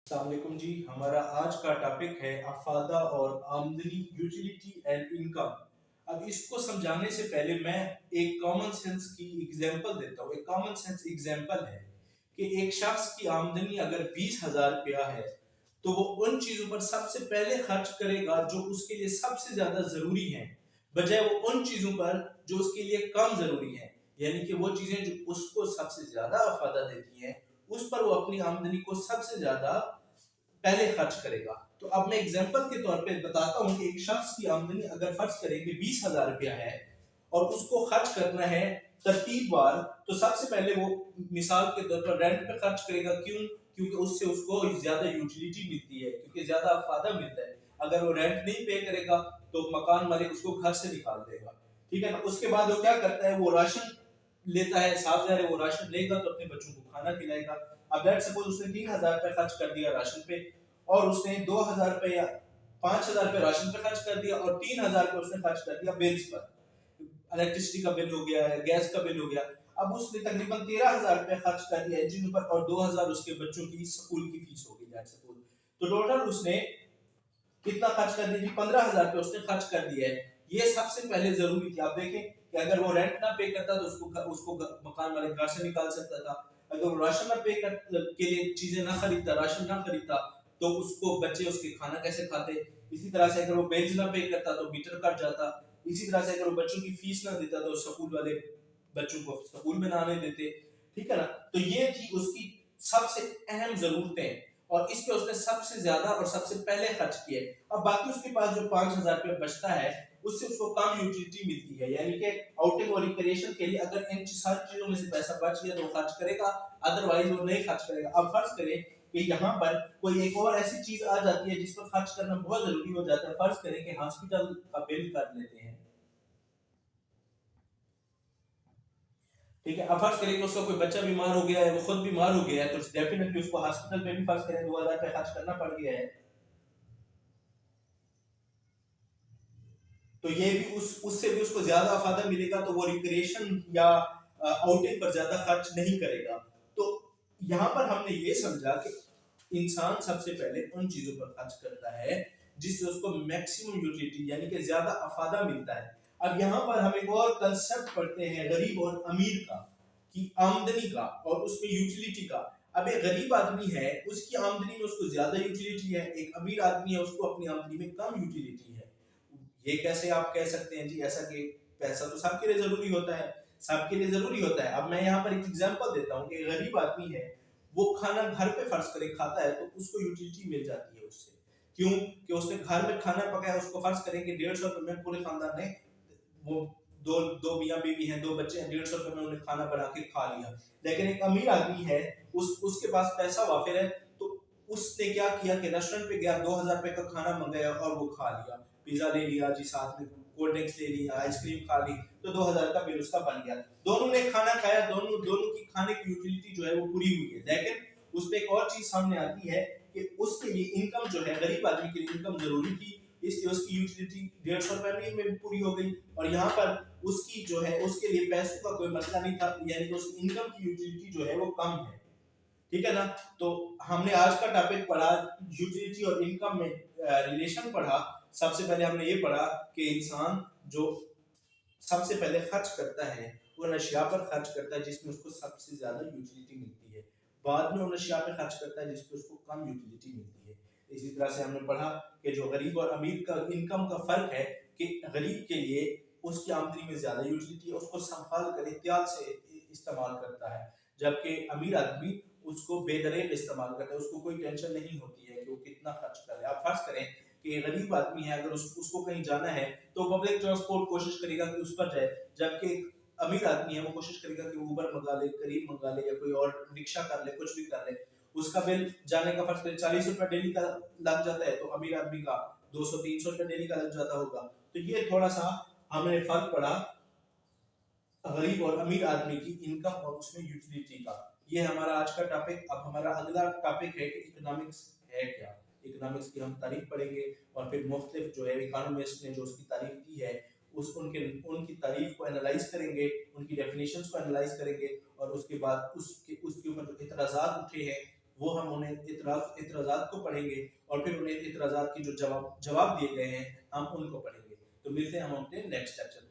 السلام علیکم جی، ہمارا آج کا ٹاپک ہے افادہ اور آمدنی، یوٹیلیٹی اینڈ انکم۔ اب اس کو سمجھانے سے پہلے میں ایک کامن سینس کی ایگزامپل دیتا ہوں۔ ایک کامن سینس ایگزامپل ہے کہ ایک شخص کی آمدنی اگر 20,000 روپیہ ہے تو وہ ان چیزوں پر سب سے پہلے خرچ کرے گا جو اس کے لیے سب سے زیادہ ضروری ہیں، بجائے وہ ان چیزوں پر جو اس کے لیے کم ضروری ہیں۔ یعنی کہ وہ چیزیں جو اس کو سب سے زیادہ افادہ دیتی ہیں اس پر وہ اپنی آمدنی کو سب سے زیادہ پہلے خرچ کرے گا۔ تو اب میں اگزامپل کے طور پہ بتاتا ہوں کہ ایک شخص کی آمدنی اگر فرض کریں کہ 20,000 روپیہ ہے اور اس کو خرچ کرنا ہے ترتیب وار، تو سب سے پہلے وہ مثال کے طور پر رینٹ پہ خرچ کرے گا۔ کیوں؟ کیونکہ اس سے اس کو زیادہ یوٹیلیٹی ملتی ہے، کیونکہ زیادہ افادہ ملتا ہے۔ اگر وہ رینٹ نہیں پے کرے گا تو مکان مالک اس کو گھر سے نکال دے گا، ٹھیک ہے نا۔ اس کے بعد وہ کیا کرتا ہے، وہ راشن لیتا ہے، صاف ظاہر ہے وہ راشن لے گا تو اپنے بچوں کو کھانا کھلائے گا۔ اب لیٹ سپوز اس نے 3,000 روپے خرچ کر دیا راشن پہ، اور اس نے 2,000 روپے یا 5,000 روپے راشن پہ خرچ کر دیا، اور 3,000 روپے اس نے خرچ کر دیا بلز پر۔ الیکٹرسٹی کا بل ہو گیا ہے، گیس کا بل ہو گیا۔ اب اس نے تقریباً 13,000 روپے خرچ کر دیا ان چیزوں پر، اور 2,000 اس کے بچوں کی اسکول کی فیس ہو گئی لیٹ سپوز۔ تو ٹوٹل اس نے کتنا خرچ کر دیا؟ 15,000 روپے اس نے خرچ کر دیا ہے۔ یہ سب سے پہلے ضروری تھی۔ آپ دیکھیں کہ اگر وہ رینٹ نہ پے کرتا تو اس کو مکان مالک گھر سے نکال سکتا تھا۔ اگر وہ راشن نہ پے کے لیے چیزیں نہ خریدتا، راشن نہ خریدتا، تو اس کو بچے اس کے کھانا کیسے کھاتے؟ اسی طرح سے اگر وہ بلز نہ پے کرتا تو میٹر کٹ جاتا۔ اسی طرح سے اگر وہ بچوں کی فیس نہ دیتا تو سکول والے بچوں کو سکول میں نہ آنے دیتے، ٹھیک ہے نا۔ تو یہ تھی اس کی سب سے اہم ضرورتیں، اور اس پہ اس نے سب سے زیادہ اور سب سے پہلے خرچ کیے۔ اب باقی اس کے پاس جو 5,000 روپے بچتا ہے اس سے اس کو کم یوٹیلیٹی ملتی ہے، یعنی کہ آؤٹنگ اور ریکریشن کے لیے اگر ان ساری چیزوں میں سے پیسہ بچ گیا تو وہ خرچ کرے گا، ادروائز وہ نہیں خرچ کرے گا۔ اب فرض کریں کہ یہاں پر کوئی ایک اور ایسی چیز آ جاتی ہے جس پر خرچ کرنا بہت ضروری ہو جاتا ہے۔ فرض کریں کہ ہاسپٹل کا بل کر لیتے ہیں، ٹھیک ہے۔ اب فرض کریں کہ اس کا کوئی بچہ بیمار ہو گیا ہے، وہ خود بیمار ہو گیا ہے، تو ڈیفینیٹلی اس کو ہاسپٹل میں بھی فرض کریں 2,000 روپے خرچ کرنا پڑ گیا ہے۔ تو یہ بھی اس سے بھی اس کو زیادہ افادہ ملے گا، تو وہ ریکریشن یا آؤٹنگ پر زیادہ خرچ نہیں کرے گا۔ تو یہاں پر ہم نے یہ سمجھا کہ انسان سب سے پہلے ان چیزوں پر خرچ کرتا ہے جس سے اس کو میکسیمم یوٹیلیٹی یعنی کہ زیادہ افادہ ملتا ہے۔ اب یہاں پر ہم ایک اور کنسپٹ پڑھتے ہیں غریب اور امیر کا، کی آمدنی کا اور اس میں یوٹیلیٹی کا۔ اب ایک غریب آدمی ہے، اس کی آمدنی میں اس کو زیادہ یوٹیلیٹی ہے، ایک امیر آدمی ہے، اس کو اپنی آمدنی میں کم یوٹیلیٹی ہے۔ یہ کیسے آپ کہہ سکتے ہیں جی ایسا کہ پیسہ تو سب کے لیے ضروری ہوتا ہے، سب کے لیے ضروری ہوتا ہے۔ اب میں یہاں پر ایک ایگزامپل دیتا ہوں کہ غریب آدمی ہے، وہ کھانا گھر پہ فرض کرے کھاتا ہے تو اس کو یوٹیلیٹی مل جاتی ہے اس سے۔ کیوں کہ اس نے گھر میں کھانا پکایا، اس کو فرض کریں کہ 150 روپے میں پورے خاندان نے، وہ دو میاں بیوی ہیں، 2 بچے ہیں، 150 روپے میں انہیں کھانا بنا کے کھا لیا۔ لیکن ایک امیر آدمی ہے، اس کے پاس پیسہ وافر ہے، تو اس نے کیا کیا کہ ریسٹورنٹ پہ گیا، 2,000 روپے کا کھانا منگایا اور وہ کھا لیا، پیزا لے لیا جی، ساتھ میں کولڈ ڈرنکس لے لیا، آئس کریم کھا لی، تو 2,000 کا بل اس کا بن گیا۔ دونوں نے کھانا کھایا، دونوں کی کھانے کی یوٹیلیٹی جو ہے وہ پوری ہوئی ہے۔ لیکن اس پہ ایک اور چیز سامنے آتی ہے کہ اس کے لیے انکم جو ہے، غریب آدمی کے لیے انکم ضروری تھی، اس لیے اس کی یوٹیلیٹی 150 روپے میں بھی پوری ہو گئی، اور یہاں پر اس کی جو ہے اس کے لیے پیسوں کا کوئی مسئلہ نہیں تھا، یعنی کہ اس کی انکم کی یوٹیلیٹی جو ہے وہ کم ہے، ٹھیک ہے نا۔ تو ہم نے آج کا ٹاپک پڑھا یوٹیلیٹی اور انکم میں ریلیشن پڑھا۔ سب سے پہلے ہم نے یہ پڑھا کہ انسان جو سب سے پہلے خرچ کرتا ہے وہ ان اشیاء پر خرچ کرتا ہے جس میں اس کو سب سے زیادہ یوٹیلیٹی ملتی ہے، بعد میں ان اشیاء پہ خرچ کرتا ہے جس پہ اس کو کم یوٹیلیٹی ملتی ہے۔ اسی طرح سے ہم نے پڑھا کہ جو غریب اور امیر کا انکم کا فرق ہے کہ غریب کے لیے اس کی آمدنی میں زیادہ یوٹیلیٹی ہے، اس کو سنبھال کر احتیاط سے استعمال کرتا ہے، جبکہ امیر آدمی اس کو بے دریغ استعمال کرتا ہے، اس کو کوئی ٹینشن نہیں ہوتی ہے کہ وہ کتنا خرچ کرے۔ آپ فرض کریں کہ غریب آدمی ہے، اگر اس کو کہیں جانا ہے تو پبلک ٹرانسپورٹ کوشش کرے گا کہ اس پر جائے، جبکہ امیر آدمی ہے وہ کوشش کرے گا کہ وہ اوبر منگا لے، کریم منگا لے، یا کوئی اور رکشہ کر لے، کچھ بھی کر لے۔ اس کا بل جانے کا فرض کریں 40 روپے ڈیلی کا لگ جاتا ہے، تو امیر آدمی کا 200-300 روپے ڈیلی کا لگ جاتا ہوگا۔ تو یہ تھوڑا سا ہم نے فرق پڑا غریب اور امیر آدمی کی انکم اور اس میں یوٹیلیٹی کا۔ یہ ہمارا آج کا ٹاپک۔ اب ہمارا اگلا ٹاپک ہے کہ اکنامکس ہے کیا۔ اکنامکس کی ہم تعریف پڑھیں گے، اور پھر مختلف جو ہے اکانومسٹ نے جو اس کی تعریف کی ہے ان کی تعریف کو انالائز کریں گے، ان کی ڈیفینیشنز کو انالائز کریں گے، اور اس کے بعد اس کے اوپر جو اعتراضات اٹھے ہیں وہ ہم انہیں اعتراضات کو پڑھیں گے اور پھر انہیں اعتراضات کی جو جواب دیے گئے ہیں ہم ان کو پڑھیں گے. تو ملتے ہیں ہم اپنے نیکسٹ لیکچر.